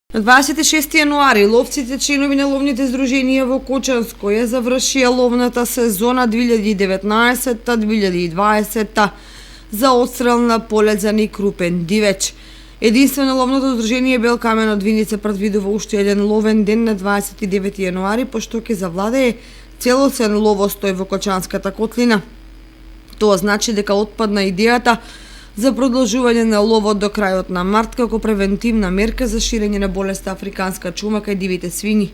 На 26 јануари ловците членови на ловните здруженија во Кочанско ја завршија ловната сезона 2019-2020 за отстрел на полезан и крупен дивеч. Единствено ловното здружение Белкамен од Виница предвидува уште еден ловен ден на 29 јануари, пошто ќе завладее целосен ловостој во Кочанската котлина. Тоа значи дека отпадна идејата за продолжување на ловот до крајот на март како превентивна мерка за ширење на болеста африканска чума кај дивите свињи.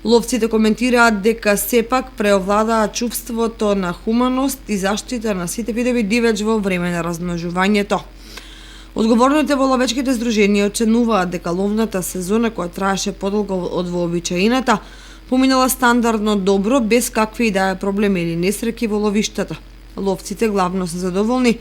Ловците коментираат дека сепак преовладаа чувството на хуманост и заштита на сите видови дивеч во време на размножувањето. Одговорните во ловечките здруженија оценуваат дека ловната сезона, која траеше подолго од вообичаената, поминала стандардно добро без какви и да е проблеми или несреќи во ловиштата. Ловците главно се задоволни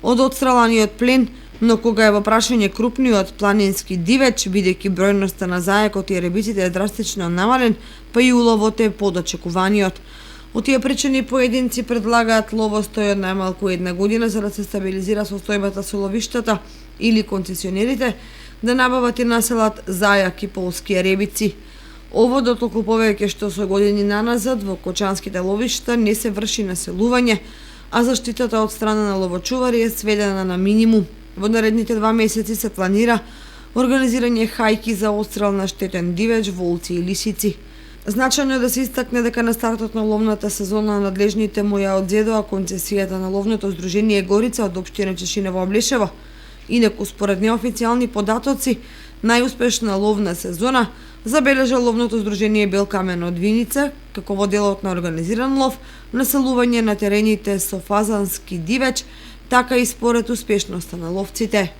од отстреланиот плен, но кога е во прашање крупниот планински дивеч, бидејќи бројноста на зајакот и ребиците е драстично намален, па и уловот е под очекуваниот. Од тие причини поединци предлагаат ловостојот најмалку една година за да се стабилизира состојбата со ловиштата или концесионерите да набават и населат зајак и полски ребици. Ово дотолку повеќе што со години наназад во кочанските ловишта не се врши населување, а заштитата од страна на ловочувари е сведена на минимум. Во наредните 2 месеци се планира организирање хајки за отстрел на штетен дивеч, волци и лисици. Значајно е да се истакне дека на стартот на ловната сезона надлежните му ја одзедоа концесијата на ловното здружение Горица од општина Чешина во Облешево. Инаку според неофицијални податоци, најуспешна ловна сезона забележа ловното здружение Белкамен од Виница, како во делот на организиран лов, населување на терените со фазански дивеч, така и според успешноста на ловците.